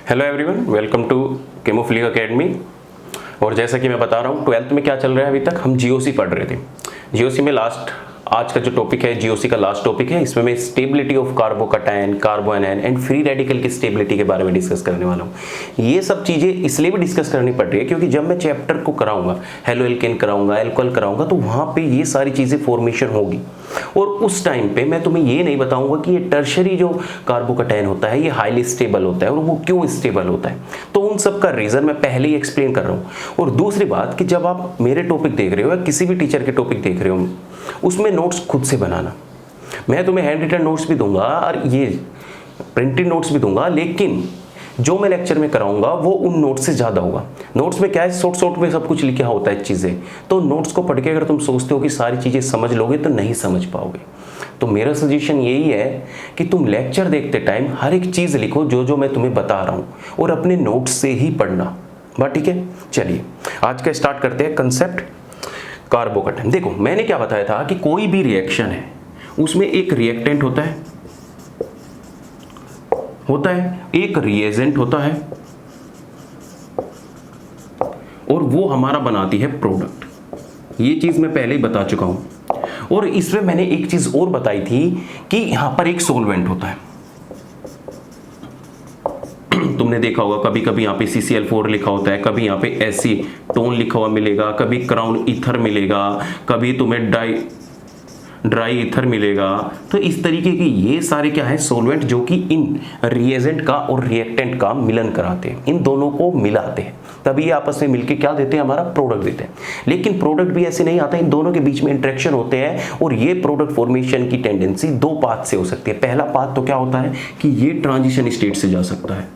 Hello everyone, welcome to Chemoflic academy. और जैसा कि मैं बता रहा हूँ, 12th में क्या चल रहा है, अभी तक हम जीओसी पढ़ रहे थे। जीओसी में आज का जो टॉपिक है, जीओसी का लास्ट टॉपिक है। इसमें मैं stability of carbocation, कार्बोएनायन and free radical की स्टेबिलिटी के बारे में डिस्कस करने वाला हूँ। ये सब चीज़ें इसलिए भी डिस्कस करनी पड़ रही है क्योंकि जब मैं चैप्टर को कराऊंगा, हेलो एल्केन कराऊंगा, एल्कोहल कराऊंगा, तो वहाँ पे ये सारी चीज़ें फॉर्मेशन होगी। और उस टाइम पे मैं तुम्हें ये नहीं बताऊंगा कि ये टर्शरी जो कार्बोकैटायन होता है ये हाईली स्टेबल होता है और वो क्यों स्टेबल होता है। तो उन सब का रीज़न मैं पहले ही एक्सप्लेन कर रहा हूँ। और दूसरी बात कि जब आप मेरे टॉपिक देख रहे हो या किसी भी टीचर के टॉपिक देख रहे हो, उसमें नोट्स खुद से बनाना। मैं तुम्हें हैंड रिटन नोट्स भी दूंगा और ये प्रिंटेड नोट्स भी दूंगा, लेकिन जो मैं लेक्चर में कराऊंगा वो उन नोट्स से ज़्यादा होगा। नोट्स में क्या है, शॉर्ट में सब कुछ लिखा होता है चीज़ें, तो नोट्स को पढ़ के अगर तुम सोचते हो कि सारी चीज़ें समझ लोगे तो नहीं समझ पाओगे। तो मेरा सजेशन यही है कि तुम लेक्चर देखते टाइम हर एक चीज़ लिखो जो मैं तुम्हें बता रहा हूँ, और अपने नोट्स से ही पढ़ना। बात ठीक है? चलिए आज का स्टार्ट करते हैं। Concept carbocation. देखो, मैंने क्या बताया था कि कोई भी रिएक्शन है उसमें एक रिएक्टेंट होता है, एक रिएजेंट होता है, और वो हमारा बनाती है प्रोडक्ट। ये चीज मैं पहले ही बता चुका हूं। और इसमें मैंने एक चीज और बताई थी कि यहां पर एक सोलवेंट होता है। तुमने देखा होगा कभी कभी यहाँ पे CCl4 लिखा होता है, कभी यहाँ पे एसीटोन लिखा हुआ मिलेगा, कभी क्राउन ईथर मिलेगा, कभी तुम्हें ड्राई ईथर मिलेगा। तो इस तरीके की ये सारे क्या है, सोलवेंट, जो कि इन रिएजेंट का और रिएक्टेंट का मिलन कराते हैं, इन दोनों को मिलाते हैं, तभी ये आपस में मिलके क्या देते हैं, हमारा प्रोडक्ट देते हैं। लेकिन प्रोडक्ट भी ऐसे नहीं आता, इन दोनों के बीच में इंटरेक्शन होते हैं, और ये प्रोडक्ट फॉर्मेशन की टेंडेंसी दो पाथ से हो सकती है। पहला पाथ तो क्या होता है कि ये ट्रांजिशन स्टेट से जा सकता है,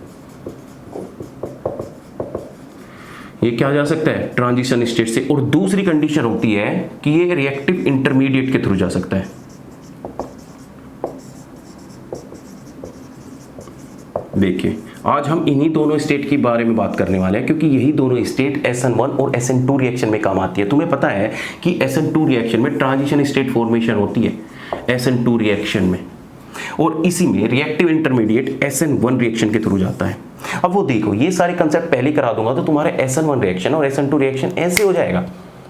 ये क्या जा सकता है, ट्रांजिशन स्टेट से। और दूसरी कंडीशन होती है कि ये रिएक्टिव इंटरमीडिएट के थ्रू जा सकता है। देखिए, आज हम इन्हीं दोनों स्टेट के बारे में बात करने वाले हैं, क्योंकि यही दोनों स्टेट SN1 और SN2 रिएक्शन में काम आती है। तुम्हें पता है कि SN2 रिएक्शन में ट्रांजिशन स्टेट फॉर्मेशन होती है SN2 रिएक्शन में, और इसी में रिएक्टिव इंटरमीडिएट SN1 रिएक्शन के थ्रू जाता है। अब वो देखो, ये सारे कंसेप्ट पहले करा दूंगा तो तुम्हारे SN1 रिएक्शन और SN2 रिएक्शन ऐसे हो जाएगा,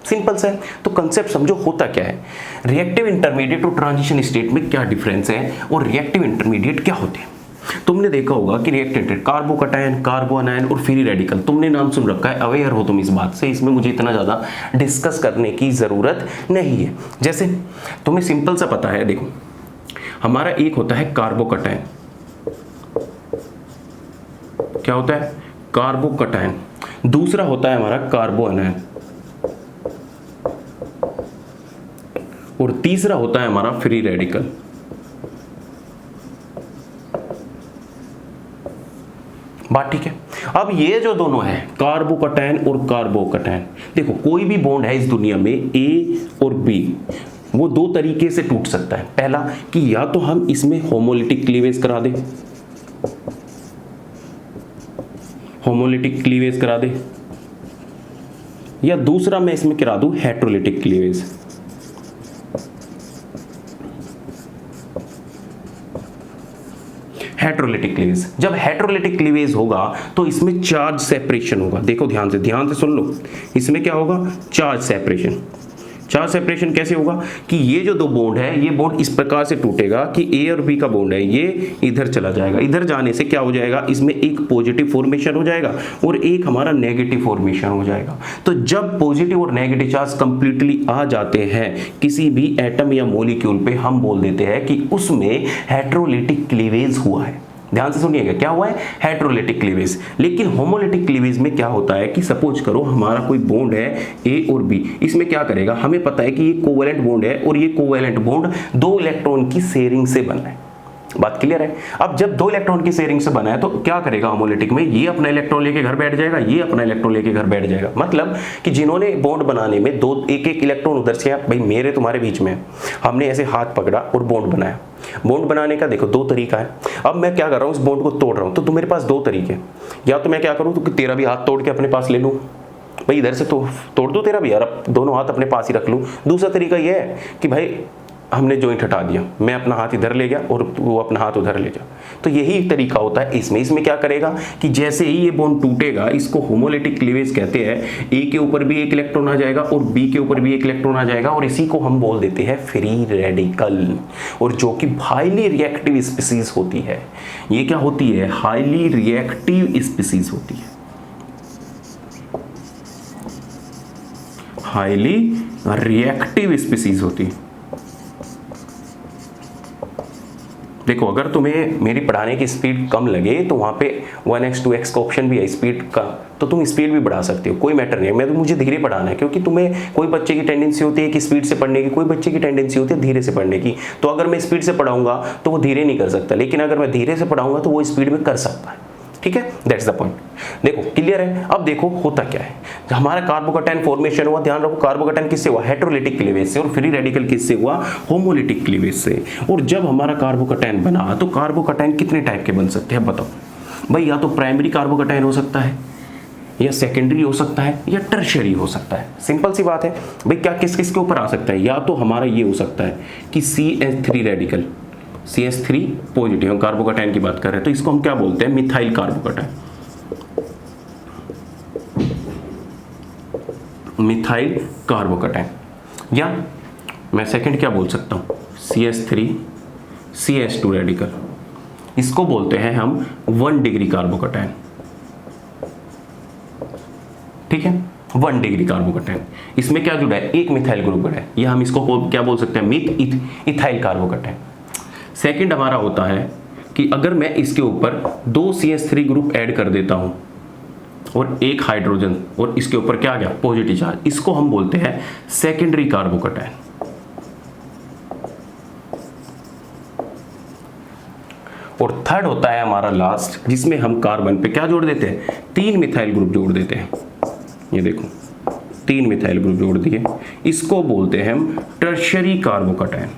सिंपल सा है। तो कंसेप्ट समझो, होता क्या है, रिएक्टिव इंटरमीडिएट और ट्रांजिशन स्टेट में क्या डिफरेंस है, और रिएक्टिव इंटरमीडिएट क्या होते हैं। तुमने देखा होगा कि रिएक्टेंट कार्बोकैटायन, कार्बोएनायन और फ्री रेडिकल, तुमने नाम सुन रखा है, अवेयर हो तुम इस बात से, इसमें मुझे इतना ज़्यादा डिस्कस करने की ज़रूरत नहीं है। जैसे तुम्हें सिंपल सा पता है, देखो हमारा एक होता है कार्बोकैटायन, क्या होता है, कार्बोकैटायन। दूसरा होता है हमारा कार्बोएनायन, और तीसरा होता है हमारा फ्री रेडिकल। बात ठीक है? अब ये जो दोनों है, कार्बोकैटायन और कार्बोकैटायन, देखो कोई भी बॉन्ड है इस दुनिया में A और B, वो दो तरीके से टूट सकता है। पहला कि या तो हम इसमें होमोलिटिक क्लीवेज करा दें, या दूसरा मैं इसमें करा दूं हेटेरोलिटिक क्लीवेज। हेटेरोलिटिक क्लीवेज, जब हेटेरोलिटिक क्लीवेज होगा तो इसमें चार्ज सेपरेशन होगा। देखो ध्यान से सुन लो, इसमें क्या होगा, चार्ज सेपरेशन। चार्ज सेपरेशन कैसे होगा कि ये जो दो बॉन्ड है, ये बॉन्ड इस प्रकार से टूटेगा कि A और B का बॉन्ड है, ये इधर चला जाएगा। इधर जाने से क्या हो जाएगा, इसमें एक पॉजिटिव फॉर्मेशन हो जाएगा और एक हमारा नेगेटिव फॉर्मेशन हो जाएगा। तो जब पॉजिटिव और नेगेटिव चार्ज कंप्लीटली आ जाते हैं किसी भी एटम या मॉलिक्यूल पे, हम बोल देते हैं कि उसमें हेटेरोलिटिक क्लीवेज हुआ है। ध्यान से सुनिएगा, क्या हुआ है, हेटेरोलिटिक क्लीवेज। लेकिन होमोलिटिक क्लीवेज में क्या होता है कि सपोज करो हमारा कोई बॉन्ड है A और B, इसमें क्या करेगा, हमें पता है कि ये कोवेलेंट बॉन्ड है और ये कोवेलेंट बॉन्ड दो इलेक्ट्रॉन की शेयरिंग से बना है। बात क्लियर है? अब जब दो इलेक्ट्रॉन की शेयरिंग से बना है तो क्या करेगा होमोलिटिक में, ये अपना इलेक्ट्रॉन लेके घर बैठ जाएगा, ये अपना इलेक्ट्रॉन लेके घर बैठ जाएगा। मतलब कि जिन्होंने बॉन्ड बनाने में दो एक इलेक्ट्रॉन उधर से, भाई मेरे तुम्हारे बीच में, हमने ऐसे हाथ पकड़ा और बॉन्ड बनाया। बॉन्ड बनाने का देखो दो तरीका है। अब मैं क्या कर रहा हूँ, इस बॉन्ड को तोड़ रहा हूँ, तो मेरे पास दो तरीके, या तो मैं क्या करूँ, तो तेरा भी हाथ तोड़ के अपने पास ले लूँ, भाई इधर से तो तोड़ दो तेरा भी यार, दोनों हाथ अपने पास ही रख लूँ। दूसरा तरीका यह है कि भाई हमने जॉइंट हटा दिया, मैं अपना हाथ इधर ले गया और वो अपना हाथ उधर ले जा। तो यही तरीका होता है इसमें क्या करेगा कि जैसे ही ये बॉन्ड टूटेगा, इसको होमोलिटिक क्लीवेज कहते हैं, ए के ऊपर भी एक इलेक्ट्रॉन आ जाएगा और बी के ऊपर भी एक इलेक्ट्रॉन आ जाएगा और इसी को हम बोल देते हैं फ्री रेडिकल, और जो कि हाईली रिएक्टिव स्पीसीज होती है। ये क्या होती है? हाईली रिएक्टिव स्पीसीज होती है, हाईली रिएक्टिव स्पीसीज होती है। देखो, अगर तुम्हें मेरी पढ़ाने की स्पीड कम लगे तो वहाँ पे 1x 2x का ऑप्शन भी है स्पीड का, तो तुम स्पीड भी बढ़ा सकते हो, कोई मैटर नहीं है। मैं तो मुझे धीरे पढ़ाना है, क्योंकि तुम्हें कोई बच्चे की टेंडेंसी होती है कि स्पीड से पढ़ने की, कोई बच्चे की टेंडेंसी होती है धीरे से पढ़ने की। तो अगर मैं स्पीड से पढ़ाऊंगा तो वो धीरे नहीं कर सकता, लेकिन अगर मैं धीरे से पढ़ाऊंगा तो वो स्पीड में कर सकता है। ठीक है, दैट्स द पॉइंट। देखो क्लियर है। अब देखो होता क्या है, हमारा कार्बोकैटायन फॉर्मेशन हुआ, ध्यान रखो कार्बोकैटायन किससे हुआ? हेटेरोलिटिक क्लीवेज से, और फ्री रेडिकल किससे हुआ? होमोलिटिक क्लीवेज से। और जब हमारा कार्बोकैटायन बना तो कार्बोकैटायन कितने टाइप के बन सकते हैं बताओ भाई? या तो प्राइमरी कार्बोकैटायन हो सकता है, या सेकेंडरी हो सकता है, या टर्शियरी हो सकता है। सिंपल सी बात है भाई। क्या किस किस के ऊपर आ सकता है? या तो हमारा ये हो सकता है कि CH3 रेडिकल, CH3 पॉजिटिव, हम कार्बोकैटायन की बात कर रहे हैं तो इसको हम क्या बोलते हैं? Methyl carbocation, methyl carbocation. या मैं सेकंड क्या बोल सकता हूं? CH3 CH2 रेडिकल, इसको बोलते हैं हम 1 डिग्री कार्बोकैटायन। ठीक है, 1 डिग्री कार्बोकैटायन। इसमें क्या जुड़ा है? एक मिथाइल ग्रुप जुड़ा है, या हम इसको क्या बोल सकते हैं? Ethyl carbocation. सेकंड हमारा होता है कि अगर मैं इसके ऊपर 2 CH3 ग्रुप ऐड कर देता हूं और एक हाइड्रोजन, और इसके ऊपर क्या आ गया? पॉजिटिव चार्ज, इसको हम बोलते हैं सेकेंडरी कार्बोकैटायन। और थर्ड होता है हमारा लास्ट, जिसमें हम कार्बन पे क्या जोड़ देते हैं? 3 मिथाइल ग्रुप जोड़ देते हैं। ये देखो 3 मिथाइल ग्रुप जोड़ दिए, इसको बोलते हैं हम टर्शियरी कार्बोकैटायन।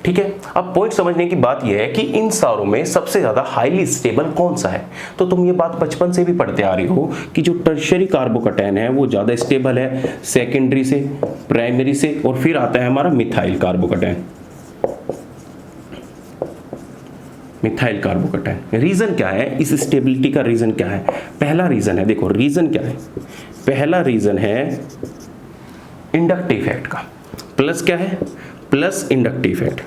ठीक है, अब पॉइंट समझने की बात यह है कि इन सारों में सबसे ज्यादा हाईली स्टेबल कौन सा है? तो तुम ये बात बचपन से भी पढ़ते आ रही हो कि जो टर्शियरी कार्बोकैटायन है वो ज्यादा स्टेबल है सेकेंडरी से, प्राइमरी से, और फिर आता है हमारा methyl carbocation. Methyl carbocation. Reason क्या है इस स्टेबिलिटी का? रीजन क्या है? पहला रीजन है, देखो रीजन क्या है? पहला रीजन है इंडक्टिव इफेक्ट का। प्लस क्या है? Plus inductive effect,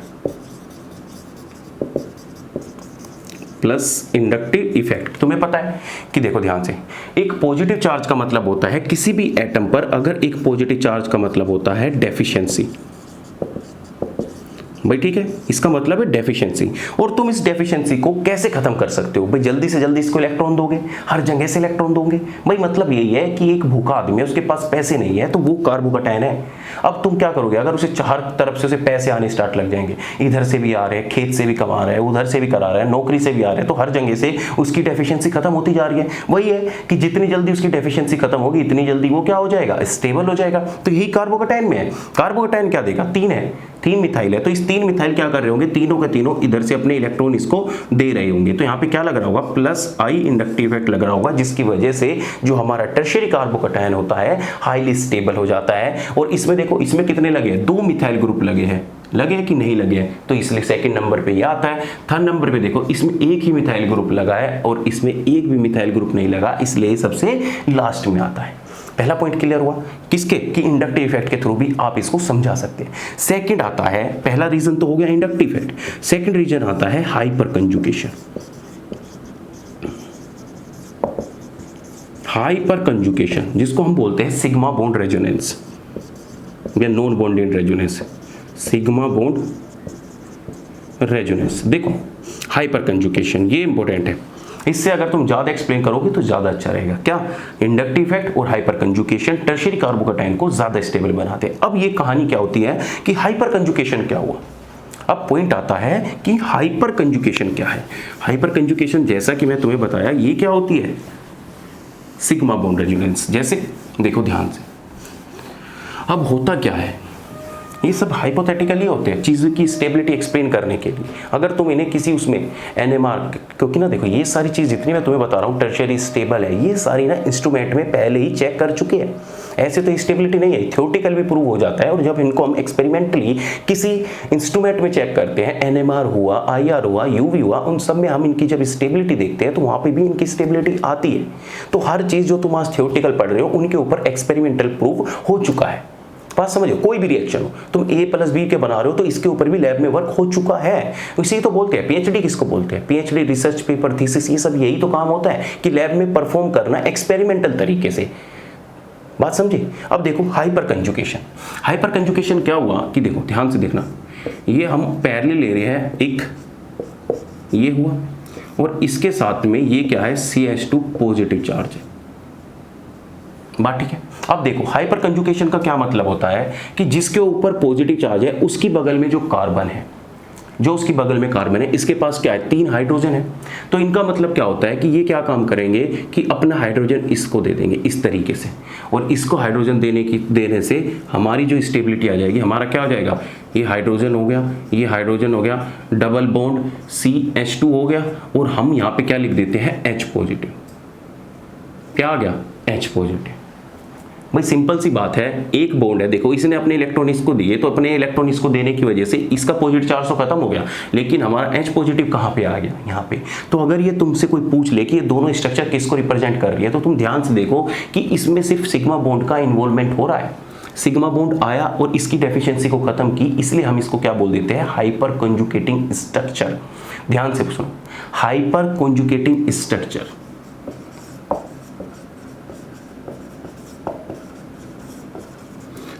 plus inductive effect. तुम्हें पता है कि देखो ध्यान से, एक पॉजिटिव चार्ज का मतलब होता है किसी भी एटम पर अगर एक पॉजिटिव चार्ज का मतलब होता है डेफिशिएंसी भाई। ठीक है, इसका मतलब है डेफिशिएंसी। और तुम इस डेफिशिएंसी को कैसे खत्म कर सकते हो भाई? जल्दी से जल्दी इसको इलेक्ट्रॉन दोगे, हर जगह से इलेक्ट्रॉन दोगे भाई। मतलब यही है कि एक भूखा आदमी है, उसके पास पैसे नहीं है, तो वो कार्बोकैटायन है। अब तुम क्या करोगे? अगर उसे हर तरफ से उसे पैसे आने स्टार्ट लग जाएंगे, इधर से भी आ रहे हैं, खेत से भी कमा रहे हैं, उधर से भी करा रहे हैं, नौकरी से भी आ रहे हैं, तो हर जगह से उसकी डेफिशिएंसी खत्म होती जा रही है। वही है कि जितनी जल्दी उसकी डेफिशिएंसी खत्म होगी इतनी जल्दी वो क्या हो जाएगा? स्टेबल हो जाएगा। तो यही कार्बोकैटायन में है। कार्बोकैटायन क्या देगा? 3 है, 3 मिथाइल है, तो इस 3 मिथाइल क्या कर रहे होंगे? तीनों के तीनों इधर से अपने इलेक्ट्रॉन इसको दे रहे होंगे। तो यहाँ पे क्या लग रहा होगा? प्लस आई इंडक्टिव इफेक्ट लग रहा होगा, जिसकी वजह से जो हमारा टर्शियरी कार्बोकैटायन होता है हाईली स्टेबल हो जाता है। और इसमें देखो, इसमें कितने लगे? 2 मिथाइल ग्रुप लगे हैं, लगे कि नहीं लगे हैं? तो इसलिए सेकंड नंबर पे ये आता है। थर्ड नंबर पे देखो, इसमें एक ही मिथाइल ग्रुप लगा है और इसमें एक भी मिथाइल ग्रुप नहीं लगा, इसलिए सबसे लास्ट में आता है। पहला पॉइंट क्लियर हुआ किसके? कि इंडक्टिव इफेक्ट के थ्रू भी आप इसको समझा सकते हैं। सेकंड आता है, पहला रीजन तो हो गया इंडक्टिव इफेक्ट, सेकंड रीजन आता है हाइपर कंजुगेशन। हाइपर कंजुगेशन जिसको हम बोलते हैं सिग्मा बॉन्ड रेजोनेंस या non bonded resonance, sigma bond resonance. देखो हाइपर कंजुगेशन ये इंपॉर्टेंट है, इससे अगर तुम ज्यादा एक्सप्लेन करोगे तो ज्यादा अच्छा रहेगा। क्या? इंडक्टिव इफेक्ट और हाइपर कंजुगेशन टर्शियरी कार्बोकैटायन को ज्यादा स्टेबल बनाते हैं। अब ये कहानी क्या होती है कि हाइपर कंजुगेशन क्या हुआ? अब पॉइंट आता है कि हाइपर कंजुगेशन क्या है। हाइपर कंजुगेशन जैसा कि मैं तुम्हें बताया, ये क्या होती है? Sigma bond resonance. जैसे देखो ध्यान से, अब होता क्या है, ये सब हाइपोथेटिकली होते हैं चीज़ की स्टेबिलिटी एक्सप्लेन करने के लिए। अगर तुम इन्हें किसी उसमें NMR, क्योंकि ना देखो ये सारी चीज़ जितनी मैं तुम्हें बता रहा हूँ टर्शियरी स्टेबल है, ये सारी ना इंस्ट्रूमेंट में पहले ही चेक कर चुके हैं। ऐसे तो स्टेबिलिटी नहीं है, थ्योरेटिकल भी प्रूव हो जाता है। और जब इनको हम एक्सपेरिमेंटली किसी इंस्ट्रूमेंट में चेक करते हैं, NMR हुआ, IR हुआ, UV हुआ, उन सब में हम इनकी जब स्टेबिलिटी देखते हैं तो वहाँ पे भी इनकी स्टेबिलिटी आती है। तो हर चीज़ जो तुम आज थ्योरेटिकल पढ़ रहे हो उनके ऊपर एक्सपेरिमेंटल प्रूव हो चुका है। बात समझो, कोई भी रिएक्शन हो, तुम A+B के बना रहे हो तो इसके ऊपर भी लैब में वर्क हो चुका है। इसी तो बोलते हैं PhD किसको बोलते हैं, PhD रिसर्च पेपर, थीसिस, ये सब यही तो काम होता है कि लैब में परफॉर्म करना एक्सपेरिमेंटल तरीके से। बात समझे। अब देखो हाइपर कंजुगेशन। हाइपर कंजुगेशन क्या हुआ कि देखो ध्यान से देखना, ये हम पैरेलल ले रहे हैं, एक ये हुआ और इसके साथ में ये क्या है, CH2 पॉजिटिव चार्ज है। बात ठीक है। अब देखो हाइपर कंजुगेशन का क्या मतलब होता है कि जिसके ऊपर पॉजिटिव चार्ज है उसकी बगल में जो कार्बन है, जो उसकी बगल में कार्बन है, इसके पास क्या है, 3 हाइड्रोजन है। तो इनका मतलब क्या होता है कि ये क्या काम करेंगे कि अपना हाइड्रोजन इसको दे देंगे इस तरीके से, और इसको हाइड्रोजन देने से हमारी जो स्टेबिलिटी आ जाएगी, हमारा क्या हो जाएगा, ये हाइड्रोजन हो गया, ये हाइड्रोजन हो गया, डबल बॉन्ड CH2 हो गया, और हम यहाँ पे क्या लिख देते हैं, H पॉजिटिव। क्या आ गया, H पॉजिटिव। भाई सिंपल सी बात है, एक बॉन्ड है, देखो इसने अपने इलेक्ट्रॉन इसको दिए, तो अपने इलेक्ट्रॉन इसको देने की वजह से इसका पॉजिटिव चार्ज तो खत्म हो गया, लेकिन हमारा H पॉजिटिव कहाँ पे आ गया, यहाँ पे। तो अगर ये तुमसे कोई पूछ ले कि ये दोनों स्ट्रक्चर किसको रिप्रेजेंट कर रही है, तो तुम ध्यान से देखो कि इसमें सिर्फ सिग्मा बॉन्ड का इन्वॉल्वमेंट हो रहा है। सिग्मा बॉन्ड आया और इसकी डेफिशिएंसी को खत्म की, इसलिए हम इसको क्या बोल देते हैं, हाइपर कंजुगेटिंग स्ट्रक्चर। ध्यान से सुनो, हाइपर कंजुगेटिंग स्ट्रक्चर।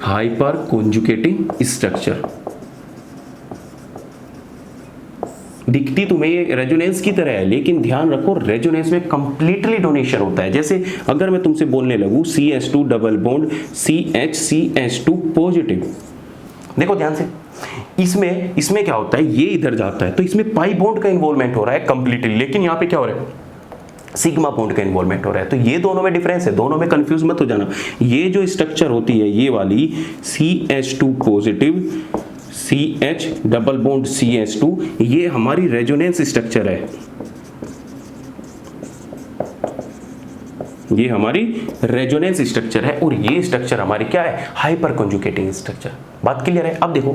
हाइपर कंजुगेटिंग स्ट्रक्चर दिखती तुम्हें ये रेजोनेंस की तरह है, लेकिन ध्यान रखो रेजोनेंस में कंप्लीटली डोनेशन होता है। जैसे अगर मैं तुमसे बोलने लगूं CH2 double bond CH2 positive, देखो ध्यान से, इसमें क्या होता है, ये इधर जाता है तो इसमें पाई बॉन्ड का इन्वॉल्वमेंट हो रहा है कंप्लीटली, लेकिन यहाँ पे क्या हो रहा है, सिग्मा बॉन्ड का इन्वॉल्वमेंट हो रहा है। तो ये दोनों में डिफरेंस है, दोनों में कंफ्यूज मत हो जाना। ये जो स्ट्रक्चर होती है ये वाली CH2 positive CH double bond CH2, ये हमारी रेजोनेंस स्ट्रक्चर है, ये हमारी रेजोनेंस स्ट्रक्चर है, और ये स्ट्रक्चर हमारी क्या है, हाइपर कंजुगेटिंग स्ट्रक्चर। बात क्लियर है। अब देखो,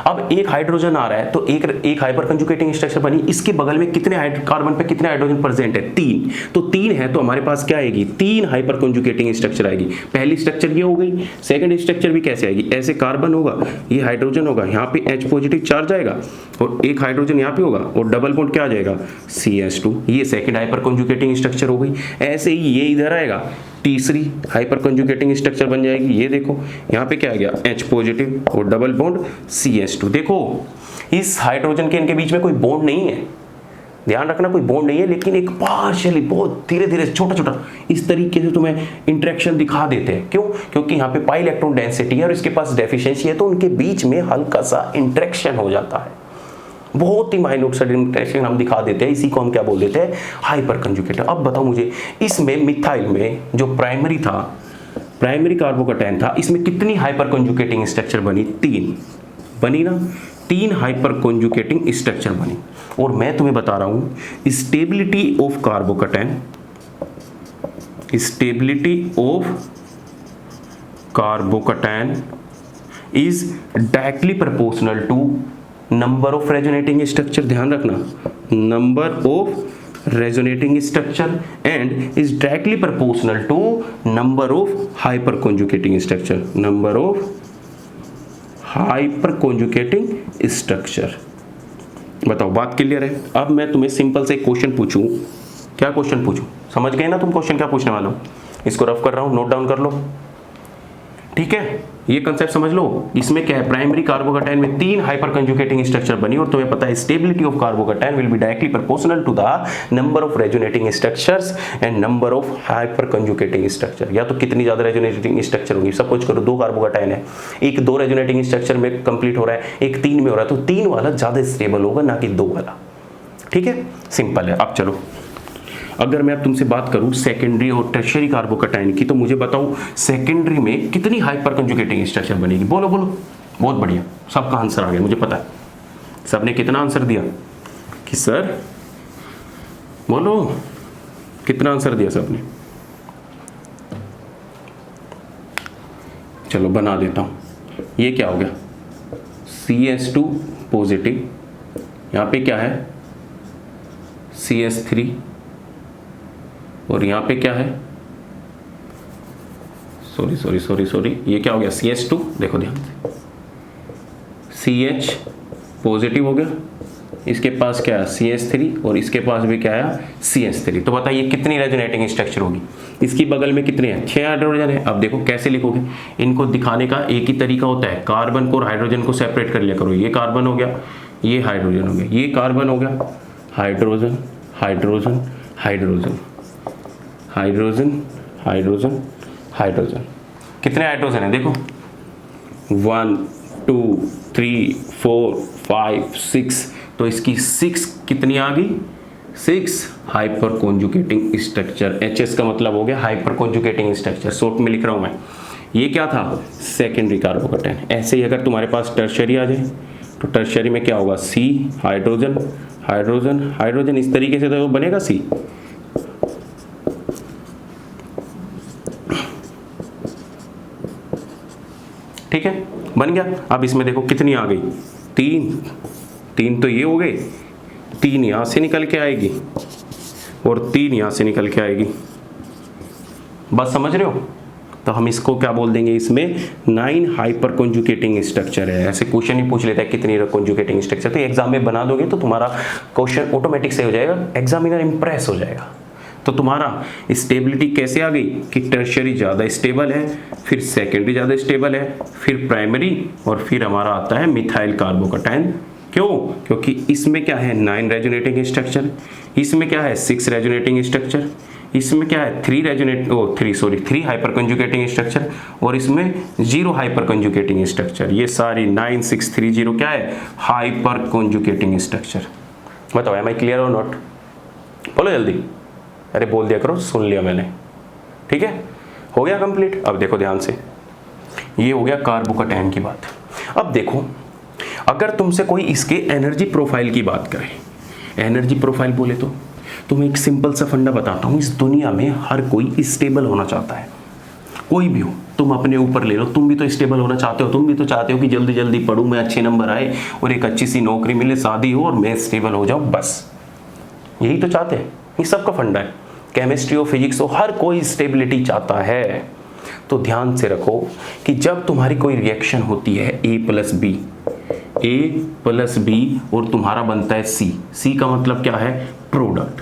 अब एक हाइड्रोजन आ रहा है तो एक हाइपर कंजुगेटिंग स्ट्रक्चर बनी, इसके बगल में कितने कार्बन पे कितने हाइड्रोजन प्रेजेंट है, 3। तो 3 है तो हमारे पास क्या आएगी, 3 हाइपर कंजुगेटिंग स्ट्रक्चर आएगी। पहली स्ट्रक्चर ये हो गई, सेकंड स्ट्रक्चर भी कैसे आएगी, ऐसे कार्बन होगा, ये हाइड्रोजन होगा, यहाँ पे H पॉजिटिव चार्ज आएगा, और एक हाइड्रोजन यहाँ पे होगा, और डबल बॉन्ड क्या आ जाएगा, CH2। ये सेकंड हाइपर कंजुगेटिंग स्ट्रक्चर हो गई। ऐसे ही ये इधर आएगा, तीसरी हाइपर कंजुगेटिंग स्ट्रक्चर बन जाएगी। ये देखो यहाँ पे क्या आ गया, H पॉजिटिव और डबल बॉन्ड CH2। देखो इस हाइड्रोजन के इनके बीच में कोई बॉन्ड नहीं है, ध्यान रखना कोई बॉन्ड नहीं है, लेकिन एक पार्शियली बहुत धीरे धीरे छोटा छोटा इस तरीके से तुम्हें इंटरेक्शन दिखा देते हैं। क्यों, क्योंकि यहाँ पे पाई इलेक्ट्रॉन डेंसिटी है और इसके पास डेफिशिएंसी है, तो उनके बीच में हल्का सा इंटरेक्शन हो जाता है, बहुत ही माइन्यूट सा इंटरेक्शन हम दिखा देते हैं। इसी को हम क्या बोल देते हैं, हाइपर कंजुगेटिव। अब बताओ मुझे, इसमें मिथाइल में जो प्राइमरी था, प्राइमरी कार्बोकैटायन था, इसमें कितनी हाइपर कंजुगेटिंग स्ट्रक्चर बनी, 3 बनी ना, 3 हाइपर कंजुगेटिंग स्ट्रक्चर बनी। और मैं तुम्हें बता रहा हूं stability of carbocation, stability of carbocation is directly proportional to number of resonating structure. ध्यान रखना, number of resonating structure and is directly proportional to number of hyperconjugating structure, number of hyperconjugating structure. बताओ बात clear है। अब मैं तुम्हें simple से एक क्वेश्चन पूछूं, क्या क्वेश्चन पूछूं, समझ गए ना तुम क्वेश्चन क्या पूछने वाला हूं, इसको रफ कर रहा हूं, नोट डाउन कर लो, ठीक है। ये कंसेप्ट समझ लो। इसमें क्या है, प्राइमरी कार्बोकैटायन में 3 हाइपर कंजुगेटिंग स्ट्रक्चर बनी, और तुम्हें पता है stability of carbocation will be directly proportional to the number of resonating structures and number of hyperconjugating structure. या तो कितनी ज्यादा रेजोनेटिंग स्ट्रक्चर होगी, सपोज करो 2 कार्बोकैटायन है, एक 2 रेजोनेटिंग स्ट्रक्चर में कंप्लीट हो रहा है, एक 3 में हो रहा है, तो 3 वाला ज्यादा स्टेबल होगा ना कि 2 वाला, ठीक है, सिंपल है। अब चलो, अगर मैं अब तुमसे बात करूं सेकेंडरी और टर्शियरी कार्बोकैटायन की, तो मुझे बताओ सेकेंडरी में कितनी हाइपर कंजुगेटिंग स्ट्रक्चर बनेगी, बोलो बोलो। बहुत बढ़िया, सबका आंसर आ गया, मुझे पता है सबने कितना आंसर दिया कि सर बोलो कितना आंसर दिया सबने, चलो बना देता हूँ। ये क्या हो गया, CS2 पॉजिटिव, यहाँ पे क्या है CS3, और यहाँ पे क्या है, सॉरी, ये क्या हो गया CS2, देखो ध्यान से, CH पॉजिटिव हो गया, इसके पास क्या है CH3, और इसके पास भी क्या है CH3। तो बताइए कितनी रेजोनेटिंग स्ट्रक्चर होगी, इसकी बगल में कितने हैं, 6 हाइड्रोजन है। अब देखो कैसे लिखोगे, इनको दिखाने का एक ही तरीका होता है, कार्बन को और हाइड्रोजन को सेपरेट कर लिया करो। ये कार्बन हो गया, ये हाइड्रोजन हो गया, ये कार्बन हो गया, hydrogen hydrogen hydrogen hydrogen hydrogen hydrogen. कितने हाइड्रोजन है देखो, 1 2 3 4 5 6, तो इसकी 6 कितनी आ गई, 6 हाइपर कॉन्जुगेटिंग स्ट्रक्चर। HS का मतलब हो गया हाइपर कॉन्जुगेटिंग स्ट्रक्चर, शॉर्ट में लिख रहा हूं मैं। ये क्या था, सेकेंडरी कार्बोकेटायन। ऐसे ही अगर तुम्हारे पास टर्शरी आ जाए तो टर्शरी में क्या होगा, C हाइड्रोजन हाइड्रोजन हाइड्रोजन, इस तरीके से तो बनेगा C। ठीक है, बन गया। अब इसमें देखो कितनी आ गई, 3 तो ये हो गए, 3 यहां से निकल के आएगी और 3 यहां से निकल के आएगी, बस समझ रहे हो। तो हम इसको क्या बोल देंगे, इसमें 9 हाइपर कॉन्जुगेटिंग स्ट्रक्चर है। ऐसे क्वेश्चन ही पूछ लेता है कितनी कॉन्जुगेटिंग स्ट्रक्चर, तो एग्जाम में बना दोगे तो तुम्हारा क्वेश्चन ऑटोमेटिक से हो जाएगा, एग्जामिनर इंप्रेस हो जाएगा। तो तुम्हारा स्टेबिलिटी कैसे आ गई कि टर्शियरी ज़्यादा स्टेबल है, फिर सेकेंडरी ज़्यादा स्टेबल है, फिर प्राइमरी, और फिर हमारा आता है मिथाइल कार्बोकेटायन। क्यों, क्योंकि इसमें क्या है 9 रेजोनेटिंग स्ट्रक्चर, इसमें क्या है 6 रेजोनेटिंग स्ट्रक्चर, इसमें क्या है 3 हाइपर कंजुगेटिंग स्ट्रक्चर, और इसमें 0 हाइपर कंजुगेटिंग स्ट्रक्चर। ये सारी 9 6 3 0 क्या है, हाइपर कंजुगेटिंग स्ट्रक्चर। बताओ एम आई क्लियर और नॉट, बोलो जल्दी, अरे बोल दिया करो, सुन लिया मैंने। ठीक है, हो गया कंप्लीट। अब देखो ध्यान से, ये हो गया कार्बोकेटायन की बात। अब देखो अगर तुमसे कोई इसके एनर्जी प्रोफाइल की बात करे, एनर्जी प्रोफाइल बोले तो मैं एक सिंपल सा फंडा बताता हूँ। इस दुनिया में हर कोई स्टेबल होना चाहता है, कोई भी हो, तुम अपने ऊपर ले लो, तुम भी तो स्टेबल होना चाहते हो, तुम भी तो चाहते हो कि जल्दी जल्दी पढ़ूँ मैं, अच्छे नंबर आए और एक अच्छी सी नौकरी मिले, शादी हो और मैं स्टेबल हो जाऊँ, बस यही तो चाहते हैं। ये सबका फंडा है, केमिस्ट्री हो फिजिक्स हो, हर कोई स्टेबिलिटी चाहता है। तो ध्यान से रखो कि जब तुम्हारी कोई रिएक्शन होती है A प्लस बी और तुम्हारा बनता है C का मतलब क्या है, प्रोडक्ट,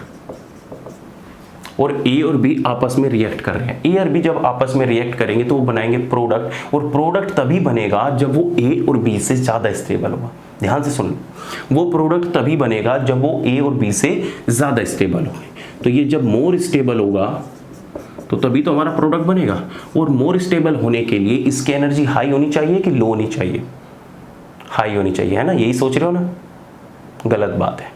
और A और B आपस में रिएक्ट कर रहे हैं। A और B जब आपस में रिएक्ट करेंगे तो वो बनाएंगे प्रोडक्ट, और प्रोडक्ट तभी बनेगा जब वो A और B से ज़्यादा स्टेबल होगा। ध्यान से सुन लो, वो प्रोडक्ट तभी बनेगा जब वो A और B से ज़्यादा स्टेबल होगा। तो ये जब मोर स्टेबल होगा तो तभी तो हमारा प्रोडक्ट बनेगा, और मोर स्टेबल होने के लिए इसकी एनर्जी हाई होनी चाहिए कि लो होनी चाहिए, हाई होनी चाहिए, है ना, यही सोच रहे हो ना, गलत बात है।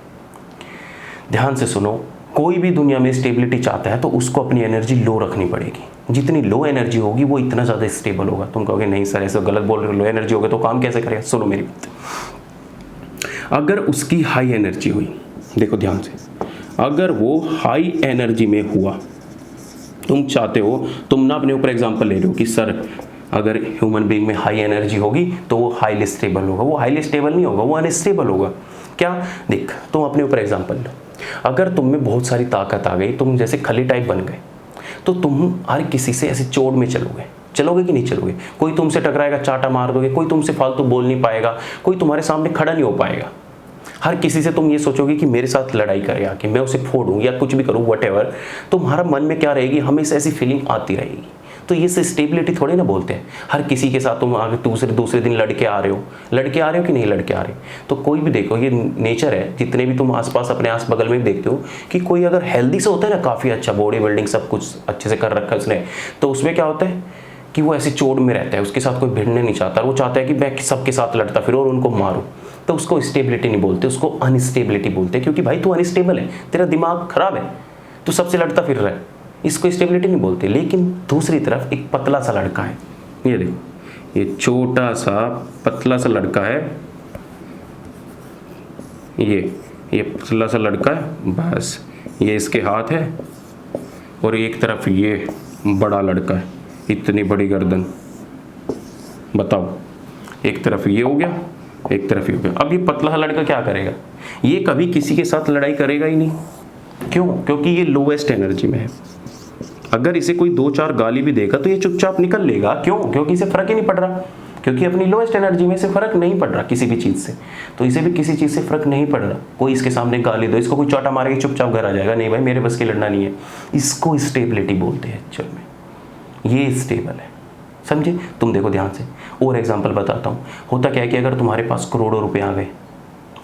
ध्यान से सुनो, कोई भी दुनिया में स्टेबिलिटी चाहता है तो उसको अपनी एनर्जी लो रखनी पड़ेगी। जितनी लो एनर्जी होगी वो इतना ज़्यादा स्टेबल होगा। तुम कहोगे नहीं सर ऐसे गलत बोल रहे हो, लो एनर्जी होगा तो काम कैसे करेगा। सुनो मेरी बात, अगर उसकी हाई एनर्जी हुई, देखो ध्यान से, अगर वो हाई एनर्जी में हुआ, तुम चाहते हो, तुम ना अपने ऊपर एग्जांपल ले रहे हो कि सर अगर ह्यूमन बीइंग में हाई एनर्जी होगी तो वो हाईली स्टेबल होगा, वो हाईली स्टेबल नहीं होगा, वो अनस्टेबल होगा। क्या, देख तुम अपने ऊपर एग्जांपल लो, अगर तुम में बहुत सारी ताकत आ गई, तुम जैसे खली टाइप बन गए, तो तुम हर किसी से ऐसे चोट में चलोगे कि नहीं चलोगे। कोई तुमसे टकराएगा, चाटा मार दोगे, कोई तुमसे फालतू बोल नहीं पाएगा, कोई तुम्हारे सामने खड़ा नहीं हो पाएगा। हर किसी से तुम ये सोचोगे कि मेरे साथ लड़ाई करे आके, मैं उसे फोड़ूं या कुछ भी करूं, व्हाटएवर। तुम्हारा मन में क्या रहेगी, हमेशा ऐसी फीलिंग आती रहेगी। तो ये स्टेबिलिटी थोड़ी ना बोलते हैं। हर किसी के साथ तुम आगे दूसरे दिन लड़के आ रहे हो कि नहीं लड़के आ रहे। तो कोई भी देखो, ये नेचर है, जितने भी तुम आसपास अपने आस बगल में देखते हो कि कोई अगर हेल्दी से होता है ना, काफ़ी अच्छा बॉडी बिल्डिंग सब कुछ अच्छे से कर रखा है उसने, तो उसमें क्या होता है कि वो ऐसे चोट में रहता है, उसके साथ कोई भिड़ने नहीं चाहता, वो चाहता है कि मैं सबके साथ लड़ता फिर और उनको मारूं। तो उसको स्टेबिलिटी नहीं बोलते, उसको अनस्टेबिलिटी बोलते, क्योंकि भाई तू अनस्टेबल है, तेरा दिमाग खराब है, तू सबसे लड़ता फिर रहा है, इसको स्टेबिलिटी नहीं बोलते। लेकिन दूसरी तरफ एक पतला सा लड़का है, ये देखो, ये छोटा सा पतला सा लड़का है, ये पतला सा लड़का है, बस ये इसके हाथ है, और एक तरफ ये बड़ा लड़का है, इतनी बड़ी गर्दन, बताओ, एक तरफ ये हो गया, एक तरफ ये हो गया। अब ये पतला लड़का क्या करेगा, ये कभी किसी के साथ लड़ाई करेगा ही नहीं। क्यों? क्योंकि ये लोवेस्ट एनर्जी में है। अगर इसे कोई 2-4 गाली भी देगा तो ये चुपचाप निकल लेगा। क्यों? क्योंकि इसे फर्क ही नहीं पड़ रहा, क्योंकि अपनी लोएस्ट एनर्जी में से फर्क नहीं पड़ रहा किसी भी चीज़ से। तो इसे भी किसी चीज़ से फर्क नहीं पड़ रहा। कोई इसके सामने गाली दो, इसको कोई चौटा मारेगा, चुपचाप घर आ जाएगा, नहीं भाई मेरे बस की लड़ना नहीं है। इसको स्टेबिलिटी बोलते हैं एक्चुअल में। ये स्टेबल है, समझे? तुम देखो ध्यान से, और एग्जाम्पल बताता हूँ। होता क्या है कि अगर तुम्हारे पास करोड़ों रुपए आ गए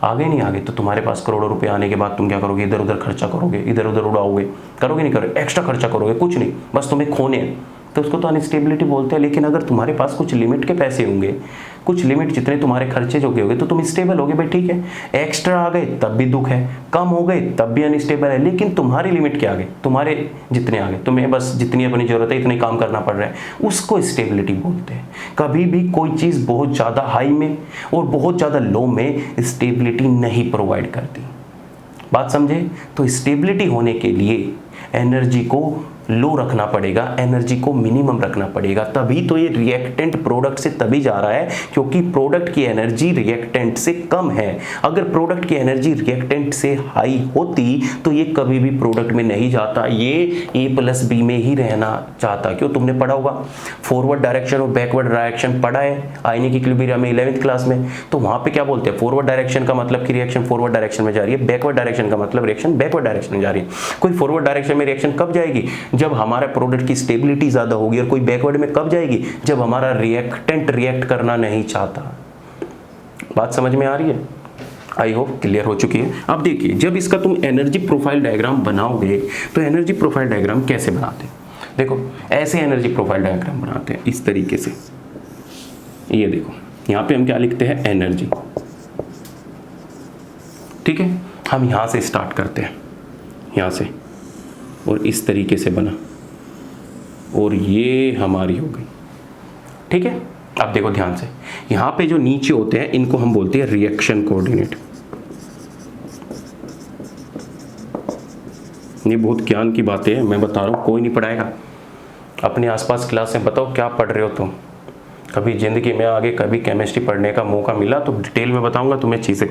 नहीं आ गए, तो तुम्हारे पास करोड़ों रुपए आने के बाद तुम क्या करोगे? इधर उधर खर्चा करोगे, इधर उधर उड़ाओगे, करोगे नहीं करोगे? एक्स्ट्रा खर्चा करोगे, कुछ नहीं, बस तुम्हें खोने हैं, तो उसको तो अनस्टेबिलिटी बोलते हैं। लेकिन अगर तुम्हारे पास कुछ लिमिट के पैसे होंगे, कुछ लिमिट जितने तुम्हारे खर्चे जो होंगे, तो तुम स्टेबल होगे भाई, ठीक है। एक्स्ट्रा आ गए तब भी दुख है, कम हो गए तब भी अनस्टेबल है, लेकिन तुम्हारी लिमिट क्या आ गई, तुम्हारे जितने आ गए, तुम्हें बस जितनी अपनी जरूरत है इतने काम करना पड़ रहा है, उसको स्टेबिलिटी बोलते हैं। कभी भी कोई चीज़ बहुत ज़्यादा हाई में और बहुत ज़्यादा लो में स्टेबिलिटी नहीं प्रोवाइड करती। बात समझे? तो स्टेबिलिटी होने के लिए एनर्जी को लो रखना पड़ेगा, एनर्जी को मिनिमम रखना पड़ेगा। तभी तो ये रिएक्टेंट प्रोडक्ट से तभी जा रहा है क्योंकि प्रोडक्ट की एनर्जी रिएक्टेंट से कम है। अगर प्रोडक्ट की एनर्जी रिएक्टेंट से हाई होती तो ये कभी भी प्रोडक्ट में नहीं जाता, ये A+B में ही रहना चाहता। क्यों? तुमने पढ़ा होगा फॉरवर्ड डायरेक्शन और बैकवर्ड डायरेक्शन पढ़ा है आयनिक इक्विलिब्रियम में 11th क्लास में। तो वहां पे क्या बोलते हैं? फॉरवर्ड डायरेक्शन का मतलब कि रिएक्शन फॉरवर्ड डायरेक्शन में जा रही है, बैकवर्ड डायरेक्शन का मतलब रिएक्शन बैकवर्ड डायरेक्शन में जा रही है। कोई फॉरवर्ड डायरेक्शन में रिएक्शन कब जाएगी? जब हमारा प्रोडक्ट की स्टेबिलिटी ज्यादा होगी। और कोई बैकवर्ड में कब जाएगी? जब हमारा रिएक्टेंट रिएक्ट करना नहीं चाहता। बात समझ में आ रही है? आई होप क्लियर हो चुकी है। अब देखिए, जब इसका तुम एनर्जी प्रोफाइल डायग्राम बनाओगे तो एनर्जी प्रोफाइल डायग्राम कैसे बनाते हैं? देखो, ऐसे एनर्जी प्रोफाइल डायग्राम बनाते हैं इस तरीके से। ये देखो, यहां पे हम क्या लिखते हैं? एनर्जी। ठीक है, हम यहां से स्टार्ट करते हैं, यहां से, और इस तरीके से बना, और ये हमारी हो गई। ठीक है, अब देखो ध्यान से, यहां पे जो नीचे होते हैं इनको हम बोलते हैं रिएक्शन कोऑर्डिनेट। ये बहुत ज्ञान की बातें हैं, मैं बता रहा हूं, कोई नहीं पढ़ाएगा। अपने आसपास क्लास में बताओ क्या पढ़ रहे हो तुम। कभी जिंदगी में आगे कभी केमिस्ट्री पढ़ने का मौका मिला तो डिटेल में बताऊंगा तुम्हें चीजें।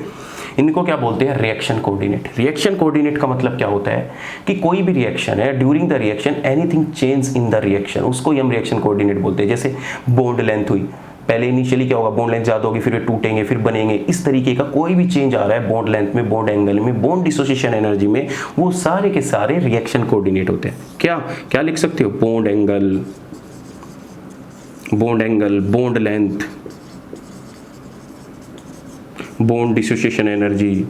इनको क्या बोलते हैं? Reaction coordinate. रिएक्शन कोऑर्डिनेट का मतलब क्या होता है कि कोई भी रिएक्शन है, during the reaction anything change in the reaction, उसको ही हम रिएक्शन कोऑर्डिनेट बोलते हैं। जैसे बॉन्ड लेंथ हुई, पहले इनिशियली क्या होगा? बॉन्ड लेंथ ज्यादा होगी, फिर वे टूटेंगे, फिर बनेंगे। इस तरीके का कोई भी चेंज आ रहा है बॉन्ड लेंथ में, बॉन्ड एंगल में, बॉन्ड डिसोसिएशन एनर्जी में, वो सारे के सारे रिएक्शन कोऑर्डिनेट होते हैं। क्या क्या लिख सकते हो? Bond angle, bond length, bond dissociation energy,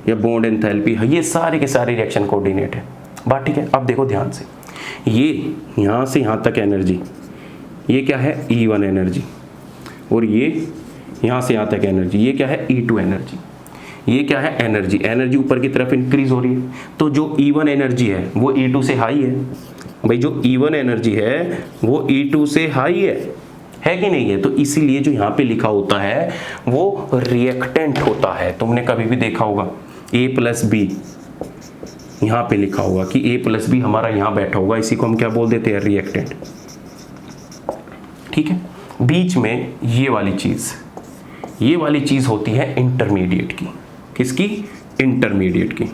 या बॉन्ड एंथैल्पी, ये सारे के सारे रिएक्शन कोऑर्डिनेट है। बात ठीक है? अब देखो ध्यान से, ये यहां से यहां तक एनर्जी, ये क्या है? E1 एनर्जी, और ये यहां से यहां तक एनर्जी, ये क्या है? E2 energy. ये क्या है? एनर्जी ऊपर की तरफ इंक्रीज हो रही है। तो जो E1 एनर्जी है वो E2 से हाई है। भाई जो E1 एनर्जी है वो E2 से हाई है कि नहीं है? तो इसीलिए जो यहाँ पे लिखा होता है वो रिएक्टेंट होता है। तुमने कभी भी देखा होगा A+B, यहाँ पे लिखा होगा कि A+B हमारा यहाँ बैठा होगा, इसी को हम क्या बोल देते हैं? रिएक्टेंट। ठीक है, बीच में ये वाली चीज होती है इंटरमीडिएट की। किसकी? इंटरमीडिएट की।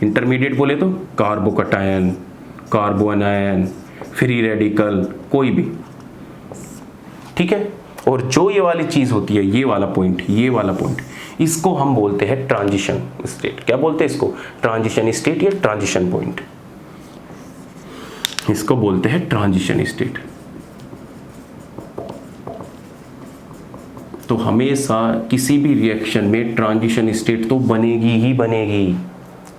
इंटरमीडिएट बोले तो कार्बोकटायन, कार्बो अनायन, फ्री रेडिकल, कोई भी। ठीक है, और जो ये वाली चीज होती है, ये वाला पॉइंट, इसको हम बोलते हैं ट्रांजिशन स्टेट। क्या बोलते हैं इसको? ट्रांजिशन स्टेट या ट्रांजिशन पॉइंट, इसको बोलते हैं ट्रांजिशन स्टेट। तो हमेशा किसी भी रिएक्शन में ट्रांजिशन स्टेट तो बनेगी ही बनेगी।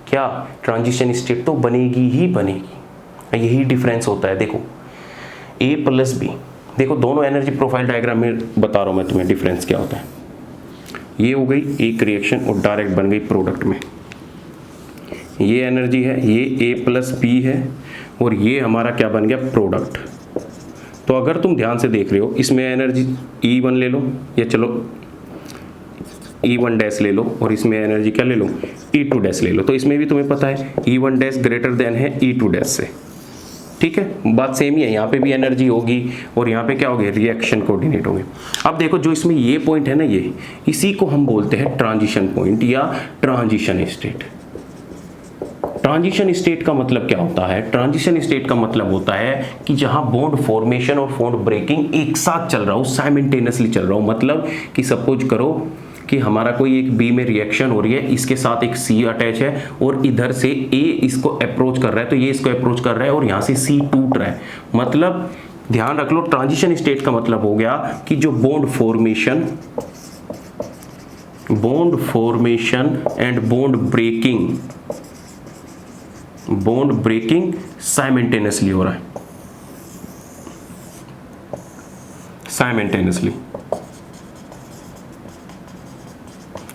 क्या? ट्रांजिशन स्टेट तो बनेगी ही बनेगी। यही डिफरेंस होता है। देखो A+B, देखो दोनों एनर्जी प्रोफाइल डायग्राम में बता रहा हूं मैं तुम्हें डिफरेंस क्या होता है। ये हो गई एक रिएक्शन और डायरेक्ट बन गई प्रोडक्ट में। ये एनर्जी है, ये A+B है, और ये हमारा क्या बन गया? प्रोडक्ट। तो अगर तुम ध्यान से देख रहे हो, इसमें एनर्जी E1 ले लो, या चलो E1 डैश ले लो, और इसमें एनर्जी क्या ले लो? E2 डैश ले लो। तो इसमें भी तुम्हें पता है E1 डैश ग्रेटर देन है E2 डैश से। ठीक है, बात सेम ही है, यहाँ पे भी एनर्जी होगी और यहाँ पे क्या होगी, रिएक्शन कोऑर्डिनेट होगी। अब देखो जो इसमें ये पॉइंट है ना, ये इसी को हम बोलते हैं ट्रांजिशन पॉइंट या ट्रांजिशन स्टेट। ट्रांजिशन स्टेट का मतलब क्या होता है? ट्रांजिशन स्टेट का मतलब होता है कि जहां बॉन्ड फॉर्मेशन और बॉन्ड ब्रेकिंग एक साथ चल रहा हो, साइमल्टेनियसली चल रहा हो। मतलब कि सपोज करो कि हमारा कोई एक बी में रिएक्शन हो रही है, इसके साथ एक सी अटैच है और इधर से ए इसको अप्रोच कर रहा है, तो ये इसको अप्रोच कर रहा है और यहां से सी टूट रहा है। मतलब ध्यान रख लो, ट्रांजिशन स्टेट का मतलब हो गया कि जो bond formation and bond breaking simultaneously हो रहा है,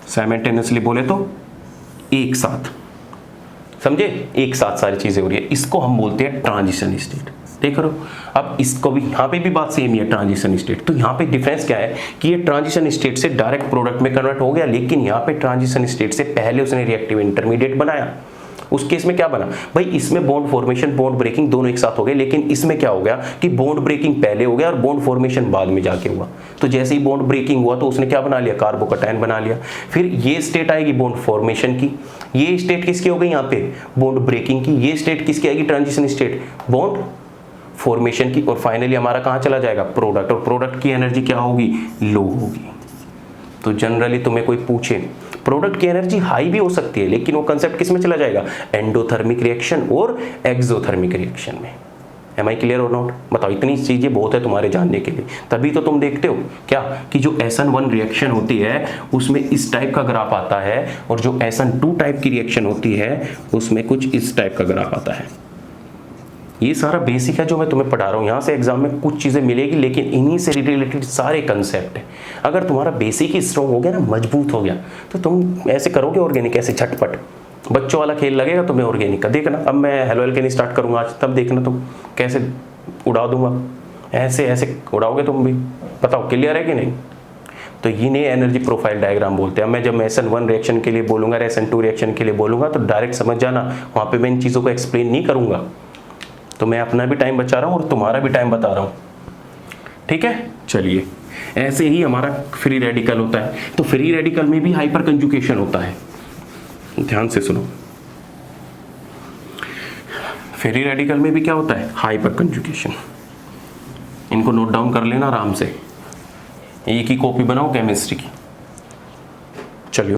साइमल्टेनियसली बोले तो एक साथ, समझे, एक साथ सारी चीजें हो रही है, इसको हम बोलते हैं ट्रांजिशन स्टेट। देख रहे हो, अब इसको भी यहाँ पे भी बात सेम ही है, ट्रांजिशन स्टेट। तो यहाँ पे डिफरेंस क्या है कि ये ट्रांजिशन स्टेट से डायरेक्ट प्रोडक्ट में कन्वर्ट हो गया, लेकिन यहाँ पे ट्रांजिशन स्टेट से पहले उसने रिएक्टिव इंटरमीडिएट बनाया। उस केस में क्या बना भाई, इसमें बॉन्ड फॉर्मेशन बॉन्ड ब्रेकिंग दोनों एक साथ हो गए, लेकिन इसमें क्या हो गया कि बॉन्ड ब्रेकिंग पहले हो गया और बॉन्ड फॉर्मेशन बाद में जाके हुआ। तो जैसे ही बॉन्ड ब्रेकिंग हुआ तो उसने क्या बना लिया, कार्बोकैटायन बना लिया। फिर ये स्टेट आएगी बॉन्ड फॉर्मेशन की, ये स्टेट किसकी हो गई यहाँ पे, बॉन्ड ब्रेकिंग की। ये स्टेट किसकी आएगी, ट्रांजिशन स्टेट, बॉन्ड फॉर्मेशन की। और फाइनली हमारा कहाँ चला जाएगा, प्रोडक्ट, और प्रोडक्ट की एनर्जी क्या होगी, लो होगी। तो जनरली तुम्हें कोई पूछे प्रोडक्ट की एनर्जी हाई भी हो सकती है, लेकिन वो कंसेप्ट किस में चला जाएगा, एंडोथर्मिक रिएक्शन और एक्सोथर्मिक रिएक्शन में। एम आई क्लियर और नॉट? बताओ, इतनी चीजें बहुत है तुम्हारे जानने के लिए, तभी तो तुम देखते हो क्या कि जो SN1 रिएक्शन होती है उसमें इस टाइप का ग्राफ आता है, और जो SN2 टाइप की रिएक्शन होती है उसमें कुछ इस टाइप का ग्राफ आता है। ये सारा बेसिक है जो मैं तुम्हें पढ़ा रहा हूँ, यहाँ से एग्जाम में कुछ चीज़ें मिलेगी, लेकिन इन्हीं से रिलेटेड सारे कंसेप्ट हैं। अगर तुम्हारा बेसिक ही स्ट्रॉन्ग हो गया ना, मजबूत हो गया, तो तुम ऐसे करोगे ऑर्गेनिक, ऐसे झटपट बच्चों वाला खेल लगेगा तुम्हें ऑर्गेनिक का। देखना अब मैं हेलो एल्केनी स्टार्ट करूँगा आज, तब देखना तुम कैसे उड़ा दूंगा, ऐसे ऐसे उड़ाओगे तुम भी। बताओ क्लियर है कि नहीं? तो इन्हें एनर्जी प्रोफाइल डायग्राम बोलते हैं। मैं जब SN1 रिएक्शन के लिए बोलूँगा, SN2 रिएक्शन के लिए बोलूँगा, तो डायरेक्ट समझ जाना, वहाँ पर मैं इन चीज़ों को एक्सप्लेन नहीं करूँगा। तो मैं अपना भी टाइम बचा रहा हूँ और तुम्हारा भी टाइम बता रहा हूँ, ठीक है। चलिए, ऐसे ही हमारा फ्री रेडिकल होता है, तो फ्री रेडिकल में भी हाइपर कंजुगेशन होता है। ध्यान से सुनो, फ्री रेडिकल में भी क्या होता है, हाइपर कंजुगेशन। इनको नोट डाउन कर लेना आराम से, एक ही कॉपी बनाओ केमिस्ट्री की।